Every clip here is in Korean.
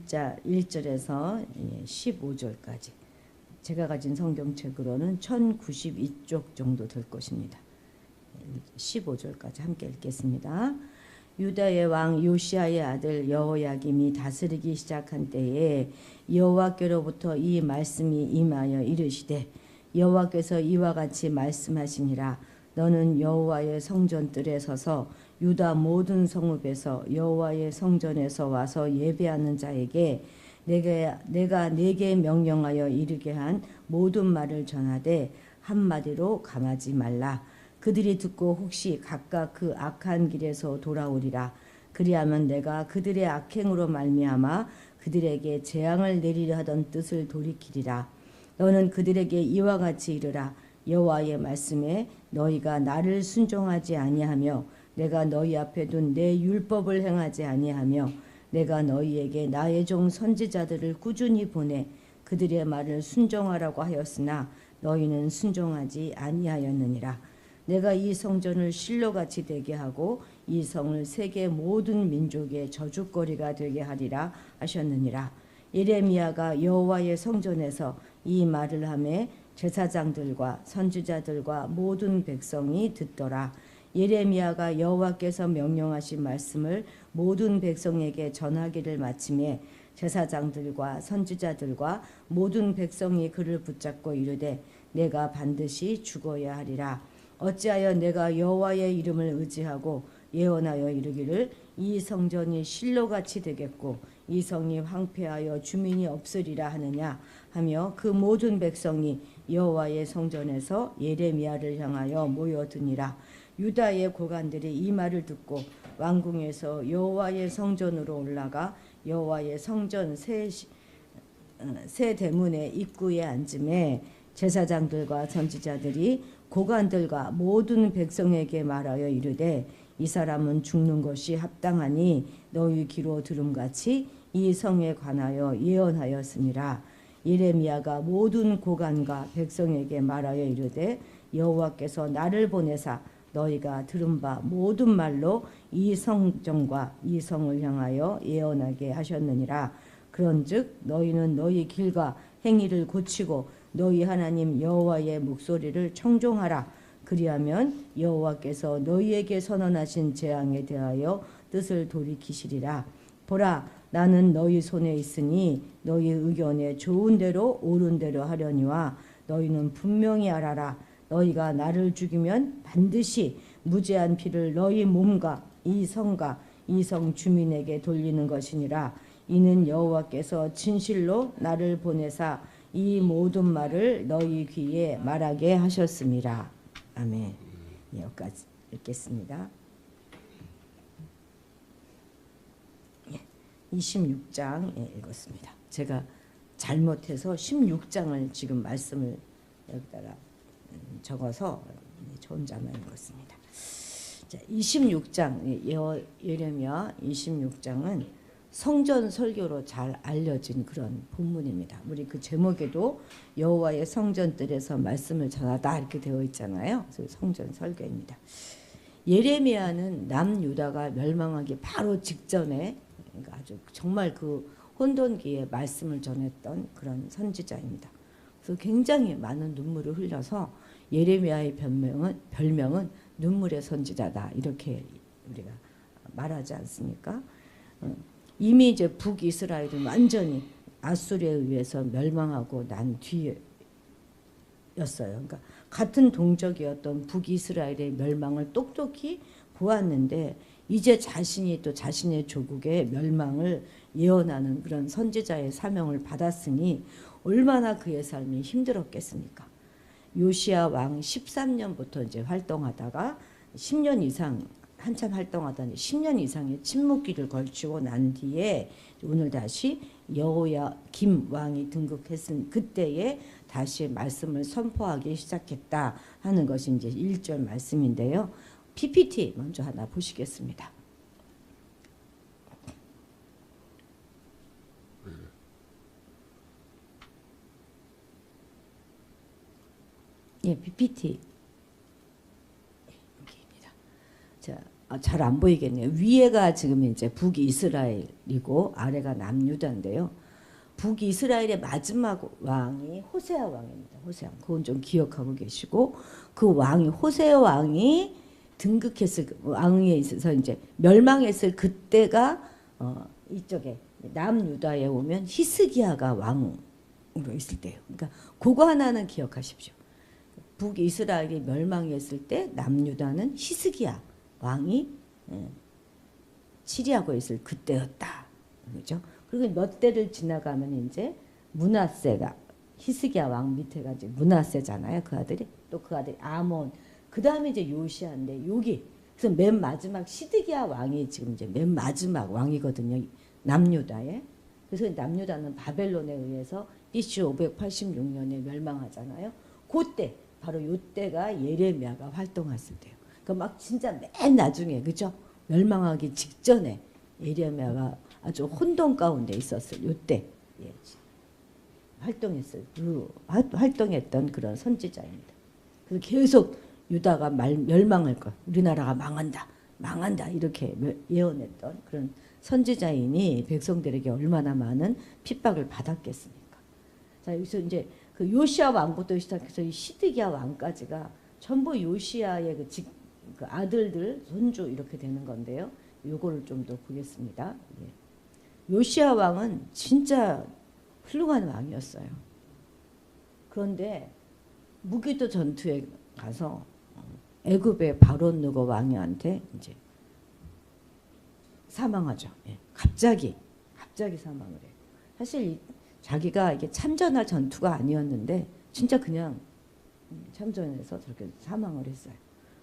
1절에서 15절까지 제가 가진 성경책으로는 1092쪽 정도 될 것입니다. 15절까지 함께 읽겠습니다. 유다의 왕 요시야의 아들 여호야김이 다스리기 시작한 때에 여호와께로부터 이 말씀이 임하여 이르시되 여호와께서 이와 같이 말씀하시니라. 너는 여호와의 성전뜰에 서서 유다 모든 성읍에서 여호와의 성전에서 와서 예배하는 자에게 내가 네게 명령하여 이르게 한 모든 말을 전하되 한마디로 감하지 말라. 그들이 듣고 혹시 각각 그 악한 길에서 돌아오리라. 그리하면 내가 그들의 악행으로 말미암아 그들에게 재앙을 내리려 하던 뜻을 돌이키리라. 너는 그들에게 이와 같이 이르라. 여호와의 말씀에 너희가 나를 순종하지 아니하며 내가 너희 앞에 둔 내 율법을 행하지 아니하며 내가 너희에게 나의 종 선지자들을 꾸준히 보내 그들의 말을 순종하라고 하였으나 너희는 순종하지 아니하였느니라. 내가 이 성전을 실로같이 되게 하고 이 성을 세계 모든 민족의 저주거리가 되게 하리라 하셨느니라. 예레미야가 여호와의 성전에서 이 말을 하매 제사장들과 선지자들과 모든 백성이 듣더라. 예레미야가 여호와께서 명령하신 말씀을 모든 백성에게 전하기를 마침에 제사장들과 선지자들과 모든 백성이 그를 붙잡고 이르되 내가 반드시 죽어야 하리라. 어찌하여 내가 여호와의 이름을 의지하고 예언하여 이르기를 이 성전이 실로같이 되겠고 이 성이 황폐하여 주민이 없으리라 하느냐 하며 그 모든 백성이 여호와의 성전에서 예레미야를 향하여 모여드니라. 유다의 고관들이 이 말을 듣고 왕궁에서 여호와의 성전으로 올라가 여호와의 성전 새 대문의 입구에 앉음에 제사장들과 선지자들이 고관들과 모든 백성에게 말하여 이르되 이 사람은 죽는 것이 합당하니 너희 귀로 들음같이 이 성에 관하여 예언하였으니라. 예레미야가 모든 고관과 백성에게 말하여 이르되 여호와께서 나를 보내사 너희가 들은 바 모든 말로 이 성전과 이 성을 향하여 예언하게 하셨느니라. 그런즉 너희는 너희 길과 행위를 고치고 너희 하나님 여호와의 목소리를 청종하라. 그리하면 여호와께서 너희에게 선언하신 재앙에 대하여 뜻을 돌이키시리라. 보라, 나는 너희 손에 있으니 너희 의견에 좋은 대로 옳은 대로 하려니와 너희는 분명히 알아라. 너희가 나를 죽이면 반드시 무죄한 피를 너희 몸과 이 성과 이 성 주민에게 돌리는 것이니라. 이는 여호와께서 진실로 나를 보내사 이 모든 말을 너희 귀에 말하게 하셨습니다. 아멘. 여기까지 읽겠습니다. 26장 읽었습니다. 제가 잘못해서 16장을 지금 말씀을 여기다가 적어서 저 혼자만 읽었습니다. 자, 26장 예레미야 26장은 성전 설교로 잘 알려진 그런 본문입니다. 우리 그 제목에도 여호와의 성전뜰에서 말씀을 전하다 이렇게 되어 있잖아요. 그래서 성전 설교입니다. 예레미야는 남유다가 멸망하기 바로 직전에 그러니까 아주 정말 그 혼돈기에 말씀을 전했던 그런 선지자입니다. 그래서 굉장히 많은 눈물을 흘려서 예레미야의 별명은 눈물의 선지자다 이렇게 우리가 말하지 않습니까? 이미 이제 북이스라엘은 완전히 아수르에 의해서 멸망하고 난 뒤였어요. 그러니까 같은 동족이었던 북이스라엘의 멸망을 똑똑히 보았는데 이제 자신이 또 자신의 조국의 멸망을 예언하는 그런 선지자의 사명을 받았으니 얼마나 그의 삶이 힘들었겠습니까? 요시야 왕 13년부터 이제 활동하다가 10년 이상 한참 활동하다니 10년 이상의 침묵기를 걸치고 난 뒤에 오늘 다시 여호야김 왕이 등극했은 그때에 다시 말씀을 선포하기 시작했다 하는 것이 이제 1절 말씀인데요. PPT 먼저 하나 보시겠습니다. 예, PPT. 여기입니다. 자, 잘 안 보이겠네요. 위에가 지금 이제 북이스라엘이고 아래가 남유다인데요. 북이스라엘의 마지막 왕이 호세아 왕입니다. 호세아. 그건 좀 기억하고 계시고 그 왕이 호세아 왕이 등극했을 왕위에 있어서 이제 멸망했을 그때가 이쪽에 남유다에 오면 히스기야가 왕으로 있을 때예요. 그러니까 그거 하나는 기억하십시오. 북이스라엘이 멸망했을 때 남유다는 히스기야 왕이 치리하고 있을 그때였다. 그죠? 그리고 몇 대를 지나가면 이제 므낫세가 히스기야 왕 밑에가 이제 므낫세잖아요. 그 아들이 또 그 아들이 아몬. 그 다음에 이제 요시아인데 여기 그래서 맨 마지막 시드기야 왕이 지금 이제 맨 마지막 왕이거든요. 남유다에. 그래서 남유다는 바벨론에 의해서 BC 586년에 멸망하잖아요. 그때 바로 이때가 예레미야가 활동했을 때요. 그러니까 막 진짜 맨 나중에 그죠? 멸망하기 직전에 예레미야가 아주 혼돈 가운데 있었을 이때 활동했던 그런 선지자입니다. 그래서 계속 유다가 멸망할 것, 우리나라가 망한다 이렇게 예언했던 그런 선지자이니 백성들에게 얼마나 많은 핍박을 받았겠습니까? 자 여기서 이제 그 요시야 왕부터 시작해서 이 시드기야 왕까지가 전부 요시야의 그 아들들 손주 이렇게 되는 건데요. 요거를 좀 더 보겠습니다. 요시야 왕은 진짜 훌륭한 왕이었어요. 그런데 무기도 전투에 가서 애굽의 바론 느고 왕이한테 이제 사망하죠. 갑자기 사망을 해요. 사실 자기가 이게 참전할 전투가 아니었는데 진짜 그냥 참전해서 저렇게 사망을 했어요.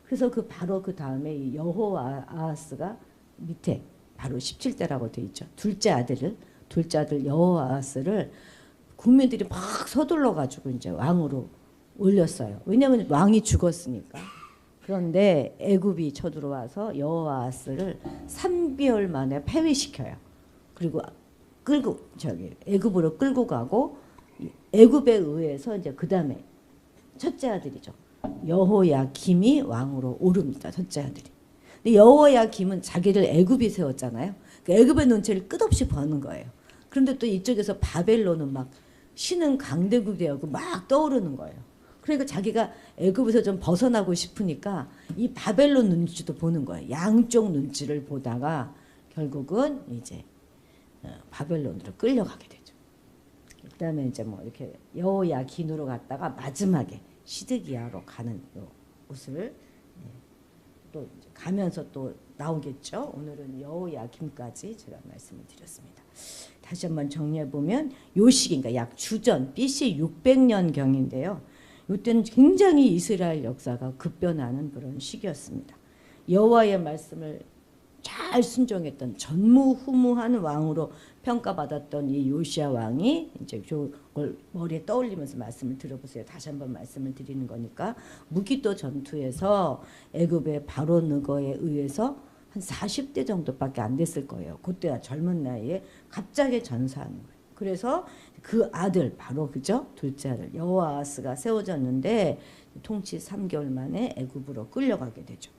그래서 바로 그 다음에 이 여호아하스가 밑에 바로 17대라고 돼 있죠. 둘째 아들 여호아하스를 국민들이 막 서둘러 가지고 이제 왕으로 올렸어요. 왜냐하면 왕이 죽었으니까. 그런데 애굽이 쳐들어와서 여호아하스를 3개월 만에 패위시켜요. 그리고 애굽으로 끌고 가고 애굽에 의해서 이제 그 다음에 첫째 아들이죠. 여호야김이 왕으로 오릅니다. 첫째 아들이. 근데 여호야김은 자기를 애굽이 세웠잖아요. 그 애굽의 눈치를 끝없이 보는 거예요. 그런데 또 이쪽에서 바벨론은 막 신은 강대국이 되고 막 떠오르는 거예요. 그러니까 자기가 애굽에서 좀 벗어나고 싶으니까 이 바벨론 눈치도 보는 거예요. 양쪽 눈치를 보다가 결국은 이제 바벨론으로 끌려가게 되죠. 그다음에 이제 뭐 이렇게 여호야긴으로 갔다가 마지막에 시드기야로 가는 옷을 또 가면서 또 나오겠죠. 오늘은 여호야김까지 제가 말씀을 드렸습니다. 다시 한번 정리해 보면 요 시기인가 약 주전 BC 600년 경인데요. 이때는 굉장히 이스라엘 역사가 급변하는 그런 시기였습니다. 여호와의 말씀을 잘 순종했던 전무후무한 왕으로 평가받았던 이 요시야 왕이 이제 그걸 머리에 떠올리면서 말씀을 들어보세요. 다시 한번 말씀을 드리는 거니까 무기도 전투에서 애굽의 바로 느고에 의해서 한 40대 정도밖에 안 됐을 거예요. 그때가 젊은 나이에 갑자기 전사하는 거예요. 그래서 그 아들 바로 그죠? 둘째 아들 여호아하스가 세워졌는데 통치 3개월 만에 애굽으로 끌려가게 되죠.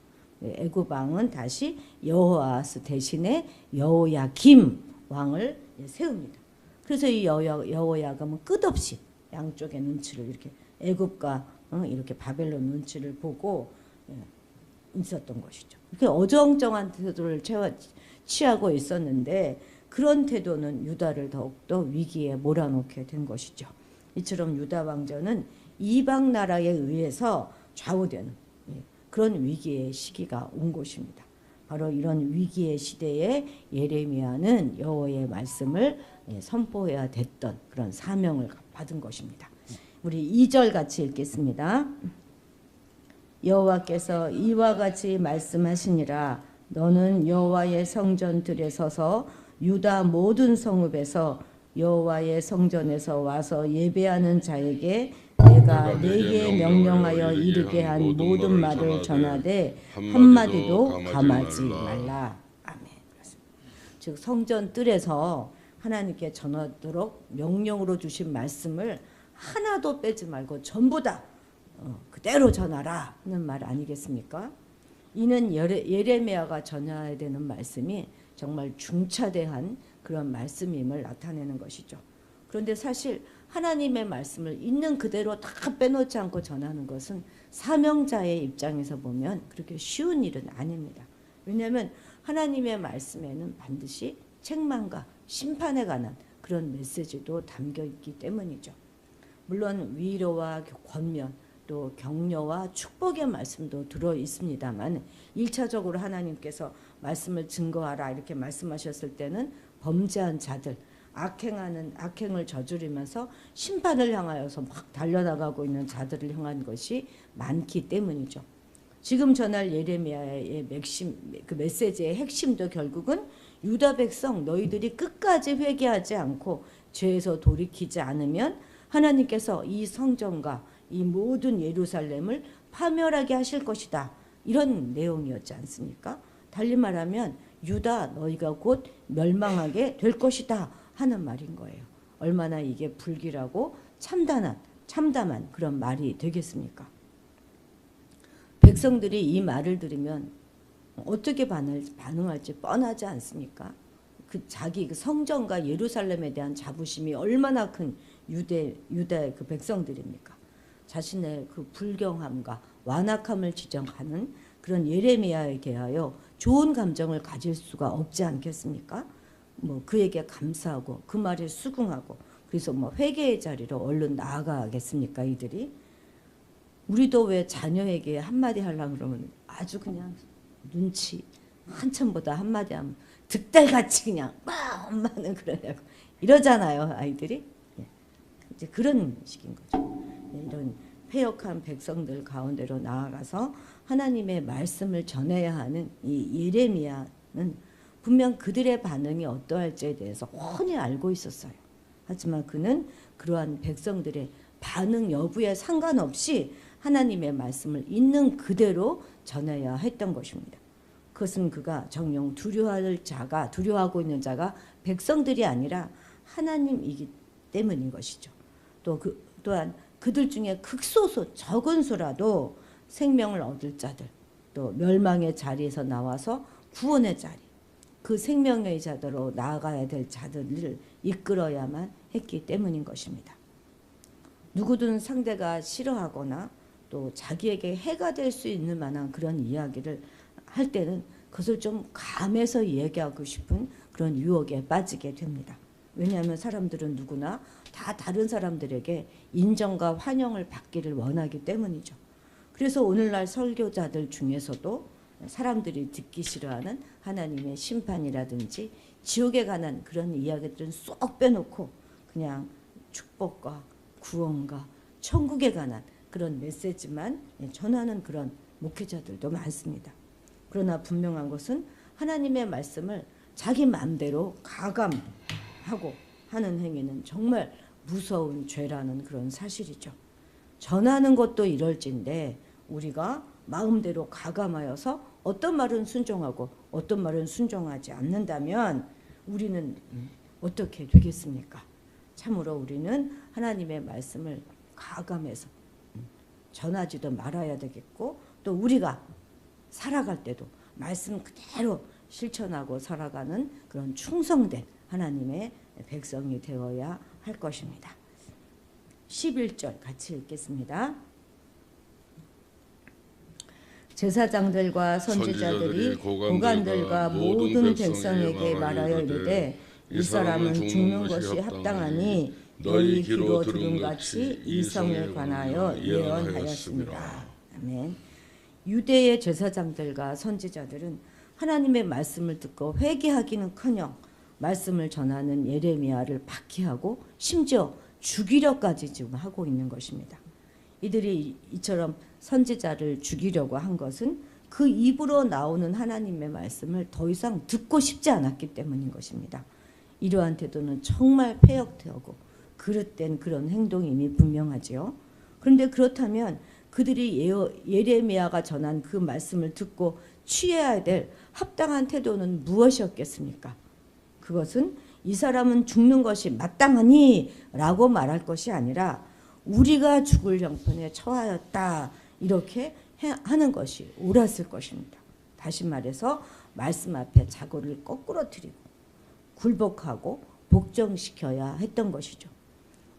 애굽 왕은 다시 여호아하스 대신에 여호야김 왕을 세웁니다. 그래서 이 여호야김은 끝없이 양쪽의 눈치를 이렇게 애굽과 이렇게 바벨론 눈치를 보고 있었던 것이죠. 이렇게 어정쩡한 태도를 취하고 있었는데 그런 태도는 유다를 더욱더 위기에 몰아넣게 된 것이죠. 이처럼 유다 왕조는 이방 나라에 의해서 좌우되는 그런 위기의 시기가 온 것입니다. 바로 이런 위기의 시대에 예레미야는 여호와의 말씀을 선포해야 됐던 그런 사명을 받은 것입니다. 우리 2절 같이 읽겠습니다. 여호와께서 이와 같이 말씀하시니라. 너는 여호와의 성전들에 서서 유다 모든 성읍에서 여호와의 성전에서 와서 예배하는 자에게 내가 내게 명령하여 이르게 한 모든 말을 전하되 한마디도 감하지 말라. 아멘. 즉 성전 뜰에서 하나님께 전하도록 명령으로 주신 말씀을 하나도 빼지 말고 전부 다 그대로 전하라 하는 말 아니겠습니까? 이는 예레미야가 전해야 되는 말씀이 정말 중차대한 그런 말씀임을 나타내는 것이죠. 그런데 사실 하나님의 말씀을 있는 그대로 다 빼놓지 않고 전하는 것은 사명자의 입장에서 보면 그렇게 쉬운 일은 아닙니다. 왜냐하면 하나님의 말씀에는 반드시 책망과 심판에 관한 그런 메시지도 담겨 있기 때문이죠. 물론 위로와 권면 또 격려와 축복의 말씀도 들어 있습니다만 1차적으로 하나님께서 말씀을 증거하라 이렇게 말씀하셨을 때는 범죄한 자들, 악행을 저지르면서 심판을 향하여서 막 달려나가고 있는 자들을 향한 것이 많기 때문이죠. 지금 전할 예레미야의 그 메시지의 핵심도 결국은 유다 백성 너희들이 끝까지 회개하지 않고 죄에서 돌이키지 않으면 하나님께서 이 성전과 이 모든 예루살렘을 파멸하게 하실 것이다. 이런 내용이었지 않습니까? 달리 말하면 유다 너희가 곧 멸망하게 될 것이다 하는 말인 거예요. 얼마나 이게 불길하고 참담한 그런 말이 되겠습니까? 백성들이 이 말을 들으면 어떻게 반응할지 뻔하지 않습니까? 자기 성전과 예루살렘에 대한 자부심이 얼마나 큰 유다의 그 백성들입니까? 자신의 그 불경함과 완악함을 지적하는 그런 예레미야에 대하여 좋은 감정을 가질 수가 없지 않겠습니까? 그에게 감사하고 그 말에 수긍하고 그래서 회개의 자리로 얼른 나아가겠습니까? 이들이 우리도 왜 자녀에게 한마디 하려고 그러면 아주 그냥 눈치 한참보다 한마디 하면 득달같이 그냥 엄마는 그러냐고 이러잖아요, 아이들이. 이제 그런 식인 거죠. 이런 패역한 백성들 가운데로 나아가서 하나님의 말씀을 전해야 하는 이 예레미야는 분명 그들의 반응이 어떠할지에 대해서 훤히 알고 있었어요. 하지만 그는 그러한 백성들의 반응 여부에 상관없이 하나님의 말씀을 있는 그대로 전해야 했던 것입니다. 그것은 그가 정녕 두려워하고 있는 자가 백성들이 아니라 하나님이기 때문인 것이죠. 또한 그들 중에 극소수 적은 수라도 생명을 얻을 자들, 또 멸망의 자리에서 나와서 구원의 자리, 그 생명의 자리로 나아가야 될 자들을 이끌어야만 했기 때문인 것입니다. 누구든 상대가 싫어하거나 또 자기에게 해가 될 수 있는 만한 그런 이야기를 할 때는 그것을 좀 감해서 얘기하고 싶은 그런 유혹에 빠지게 됩니다. 왜냐하면 사람들은 누구나 다 다른 사람들에게 인정과 환영을 받기를 원하기 때문이죠. 그래서 오늘날 설교자들 중에서도 사람들이 듣기 싫어하는 하나님의 심판이라든지 지옥에 관한 그런 이야기들은 쏙 빼놓고 그냥 축복과 구원과 천국에 관한 그런 메시지만 전하는 그런 목회자들도 많습니다. 그러나 분명한 것은 하나님의 말씀을 자기 마음대로 가감하고 하는 행위는 정말 무서운 죄라는 그런 사실이죠. 전하는 것도 이럴진데 우리가 마음대로 가감하여서 어떤 말은 순종하고 어떤 말은 순종하지 않는다면 우리는 어떻게 되겠습니까? 참으로 우리는 하나님의 말씀을 가감해서 전하지도 말아야 되겠고 또 우리가 살아갈 때도 말씀 그대로 실천하고 살아가는 그런 충성된 하나님의 백성이 되어야 할 것입니다. 11절 같이 읽겠습니다. 제사장들과 선지자들이 고관들과 모든 백성에게 말하여 이르되 이 사람은 죽는 것이 합당하니 너희 귀로 들은 같이 이 성에 관하여 예언하였습니다. 아멘. 유대의 제사장들과 선지자들은 하나님의 말씀을 듣고 회개하기는커녕 말씀을 전하는 예레미야를 박해하고 심지어 죽이려까지 지금 하고 있는 것입니다. 이들이 이처럼 선지자를 죽이려고 한 것은 그 입으로 나오는 하나님의 말씀을 더 이상 듣고 싶지 않았기 때문인 것입니다. 이러한 태도는 정말 패역되고 그릇된 그런 행동임이 분명하지요. 그런데 그렇다면 그들이 예레미야가 전한 그 말씀을 듣고 취해야 될 합당한 태도는 무엇이었겠습니까? 그것은 이 사람은 죽는 것이 마땅하니 라고 말할 것이 아니라 우리가 죽을 형편에 처하였다 이렇게 하는 것이 옳았을 것입니다. 다시 말해서 말씀 앞에 자고를 거꾸러뜨리고 굴복하고 복종시켜야 했던 것이죠.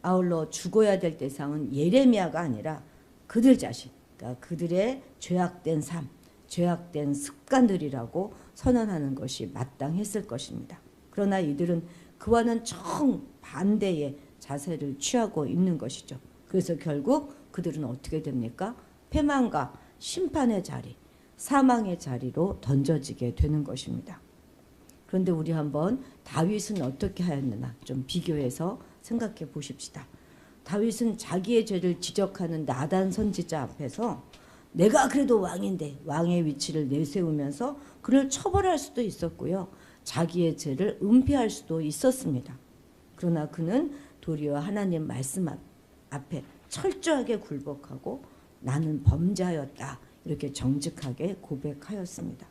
아울러 죽어야 될 대상은 예레미야가 아니라 그들 자신, 그러니까 그들의 죄악된 삶, 죄악된 습관들이라고 선언하는 것이 마땅했을 것입니다. 그러나 이들은 그와는 정반대의 자세를 취하고 있는 것이죠. 그래서 결국 그들은 어떻게 됩니까? 패망과 심판의 자리, 사망의 자리로 던져지게 되는 것입니다. 그런데 우리 한번 다윗은 어떻게 하였느냐 좀 비교해서 생각해 보십시다. 다윗은 자기의 죄를 지적하는 나단 선지자 앞에서 내가 그래도 왕인데 왕의 위치를 내세우면서 그를 처벌할 수도 있었고요. 자기의 죄를 은폐할 수도 있었습니다. 그러나 그는 도리어 하나님 말씀 앞에 철저하게 굴복하고 나는 범죄하였다 이렇게 정직하게 고백하였습니다.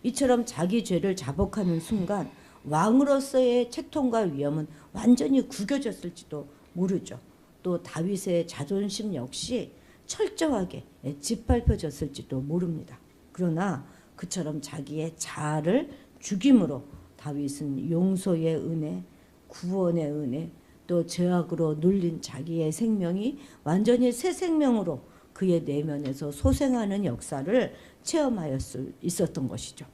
이처럼 자기 죄를 자복하는 순간 왕으로서의 채통과 위엄은 완전히 구겨졌을지도 모르죠. 또 다윗의 자존심 역시 철저하게 짓밟혀졌을지도 모릅니다. 그러나 그처럼 자기의 자아를 죽임으로 다윗은 용서의 은혜, 구원의 은혜, 또 죄악으로 눌린 자기의 생명이 완전히 새 생명으로 그의 내면에서 소생하는 역사를 체험하였을 수 있었던 것이죠.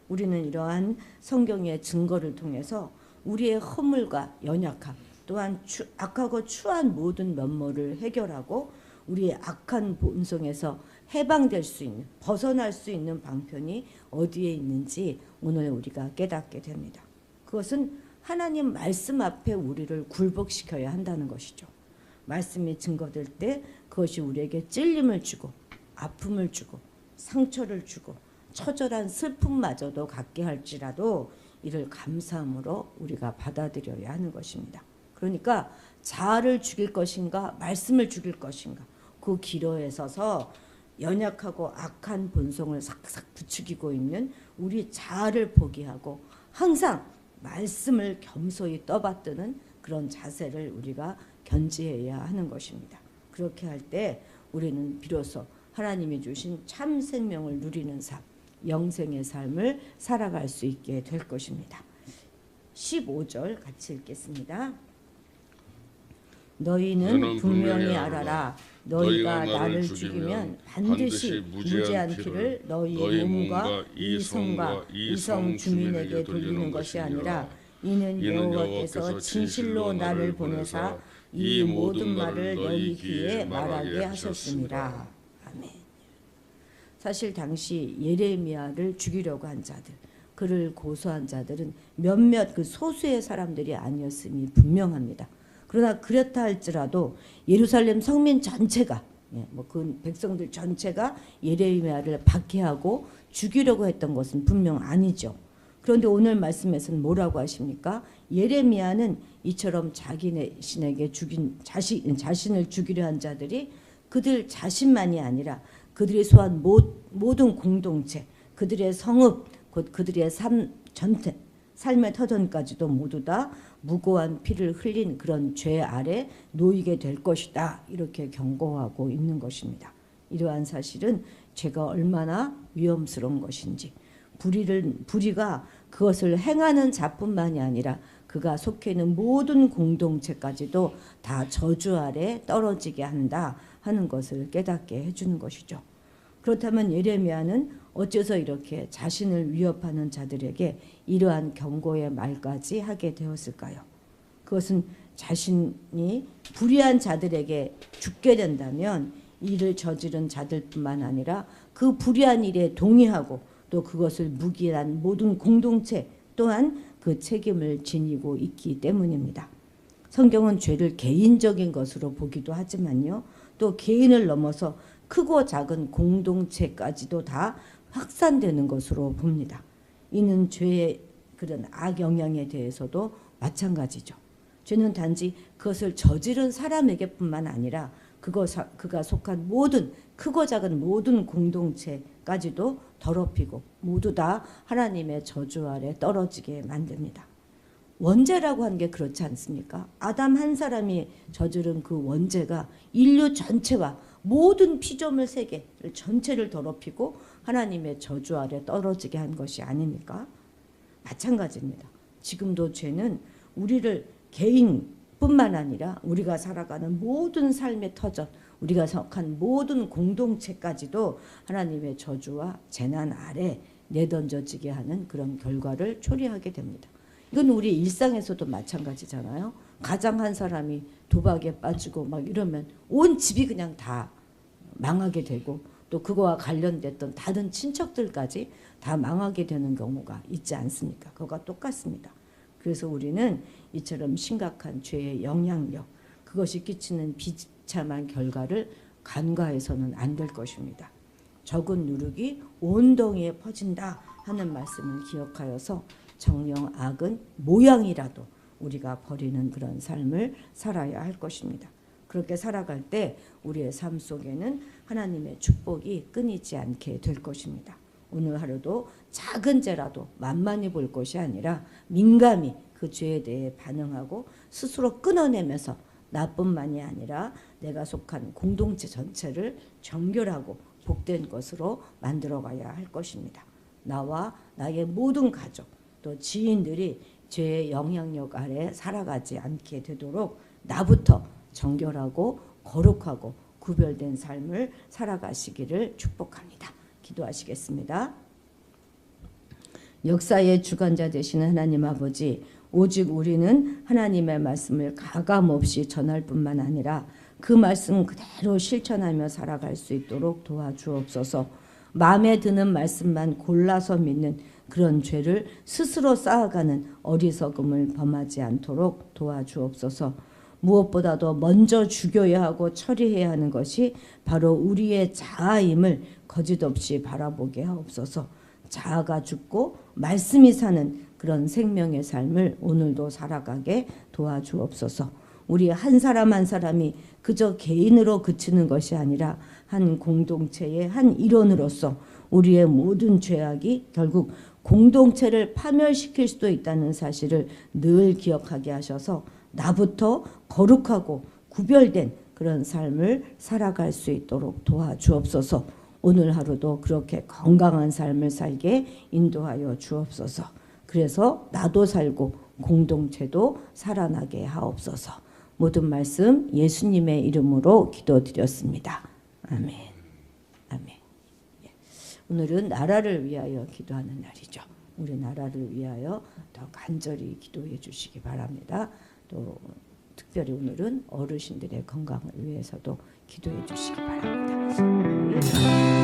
우리는 이러한 성경의 증거를 통해서 우리의 허물과 연약함, 또한 악하고 추한 모든 면모를 해결하고 우리의 악한 본성에서 해방될 수 있는, 벗어날 수 있는 방편이 어디에 있는지 오늘 우리가 깨닫게 됩니다. 그것은 하나님 말씀 앞에 우리를 굴복시켜야 한다는 것이죠. 말씀이 증거될 때 그것이 우리에게 찔림을 주고 아픔을 주고 상처를 주고 처절한 슬픔마저도 갖게 할지라도 이를 감사함으로 우리가 받아들여야 하는 것입니다. 그러니까 자아를 죽일 것인가 말씀을 죽일 것인가 그 기로에 서서 연약하고 악한 본성을 싹싹 부추기고 있는 우리 자아를 포기하고 항상 말씀을 겸손히 떠받드는 그런 자세를 우리가 견지해야 하는 것입니다. 그렇게 할 때 우리는 비로소 하나님이 주신 참 생명을 누리는 삶, 영생의 삶을 살아갈 수 있게 될 것입니다. 15절 같이 읽겠습니다. 너희는 분명히 알아라. 너희가 나를 죽이면 반드시 무죄한 피를 너희 몸과 이 성과 이 성 주민에게 돌리는 것이 아니라 이는 여호와께서 진실로 나를 보내사 이 모든 말을 너희 귀에 말하게 하셨습니다. 아멘. 사실 당시 예레미야를 죽이려고 한 자들, 그를 고소한 자들은 몇몇 그 소수의 사람들이 아니었음이 분명합니다. 그러나 그렇다 할지라도 예루살렘 성민 전체가 그 백성들 전체가 예레미야를 박해하고 죽이려고 했던 것은 분명 아니죠. 그런데 오늘 말씀에서는 뭐라고 하십니까? 예레미야는 이처럼 자신에게 자신을 죽이려 한 자들이 그들 자신만이 아니라 그들이 소한 모든 공동체, 그들의 성읍, 곧 그들의 삶의 터전까지도 모두 다 무고한 피를 흘린 그런 죄 아래 놓이게 될 것이다. 이렇게 경고하고 있는 것입니다. 이러한 사실은 죄가 얼마나 위험스러운 것인지, 불의가 그것을 행하는 자뿐만이 아니라 그가 속해 있는 모든 공동체까지도 다 저주 아래 떨어지게 한다 하는 것을 깨닫게 해주는 것이죠. 그렇다면 예레미야는 어째서 이렇게 자신을 위협하는 자들에게 이러한 경고의 말까지 하게 되었을까요? 그것은 자신이 불의한 자들에게 죽게 된다면 이를 저지른 자들뿐만 아니라 그 불의한 일에 동의하고 또 그것을 묵인한 모든 공동체 또한 그 책임을 지니고 있기 때문입니다. 성경은 죄를 개인적인 것으로 보기도 하지만요. 또 개인을 넘어서 크고 작은 공동체까지도 다 확산되는 것으로 봅니다. 이는 죄의 그런 악영향에 대해서도 마찬가지죠. 죄는 단지 그것을 저지른 사람에게뿐만 아니라 그가 속한 모든 크고 작은 모든 공동체까지도 더럽히고 모두 다 하나님의 저주 아래 떨어지게 만듭니다. 원죄라고 하는 게 그렇지 않습니까? 아담 한 사람이 저지른 그 원죄가 인류 전체와 모든 피조물 세계를 전체를 더럽히고 하나님의 저주 아래 떨어지게 한 것이 아닙니까? 마찬가지입니다. 지금도 죄는 우리를 개인뿐만 아니라 우리가 살아가는 모든 삶의 터전, 우리가 속한 모든 공동체까지도 하나님의 저주와 재난 아래 내던져지게 하는 그런 결과를 초래하게 됩니다. 이건 우리 일상에서도 마찬가지잖아요. 가장 한 사람이 도박에 빠지고 막 이러면 온 집이 그냥 다 망하게 되고 또 그거와 관련됐던 다른 친척들까지 다 망하게 되는 경우가 있지 않습니까? 그거가 똑같습니다. 그래서 우리는 이처럼 심각한 죄의 영향력, 그것이 끼치는 비참한 결과를 간과해서는 안 될 것입니다. 적은 누룩이 온 덩이에 퍼진다 하는 말씀을 기억하여서 정령 악은 모양이라도 우리가 버리는 그런 삶을 살아야 할 것입니다. 그렇게 살아갈 때 우리의 삶 속에는 하나님의 축복이 끊이지 않게 될 것입니다. 오늘 하루도 작은 죄라도 만만히 볼 것이 아니라 민감히 그 죄에 대해 반응하고 스스로 끊어내면서 나뿐만이 아니라 내가 속한 공동체 전체를 정결하고 복된 것으로 만들어가야 할 것입니다. 나와 나의 모든 가족 또 지인들이 죄의 영향력 아래 살아가지 않게 되도록 나부터 정결하고 거룩하고 구별된 삶을 살아가시기를 축복합니다. 기도하시겠습니다. 역사의 주관자 되시는 하나님 아버지, 오직 우리는 하나님의 말씀을 가감없이 전할 뿐만 아니라 그 말씀 그대로 실천하며 살아갈 수 있도록 도와주옵소서. 마음에 드는 말씀만 골라서 믿는 그런 죄를 스스로 쌓아가는 어리석음을 범하지 않도록 도와주옵소서. 무엇보다도 먼저 죽여야 하고 처리해야 하는 것이 바로 우리의 자아임을 거짓없이 바라보게 하옵소서. 자아가 죽고 말씀이 사는 그런 생명의 삶을 오늘도 살아가게 도와주옵소서. 우리 한 사람 한 사람이 그저 개인으로 그치는 것이 아니라 한 공동체의 한 일원으로서 우리의 모든 죄악이 결국 공동체를 파멸시킬 수도 있다는 사실을 늘 기억하게 하셔서 나부터 거룩하고 구별된 그런 삶을 살아갈 수 있도록 도와주옵소서. 오늘 하루도 그렇게 건강한 삶을 살게 인도하여 주옵소서. 그래서 나도 살고 공동체도 살아나게 하옵소서. 모든 말씀 예수님의 이름으로 기도드렸습니다. 아멘. 아멘. 오늘은 나라를 위하여 기도하는 날이죠. 우리 나라를 위하여 더 간절히 기도해 주시기 바랍니다. 또 특별히 오늘은 어르신들의 건강을 위해서도 기도해 주시기 바랍니다.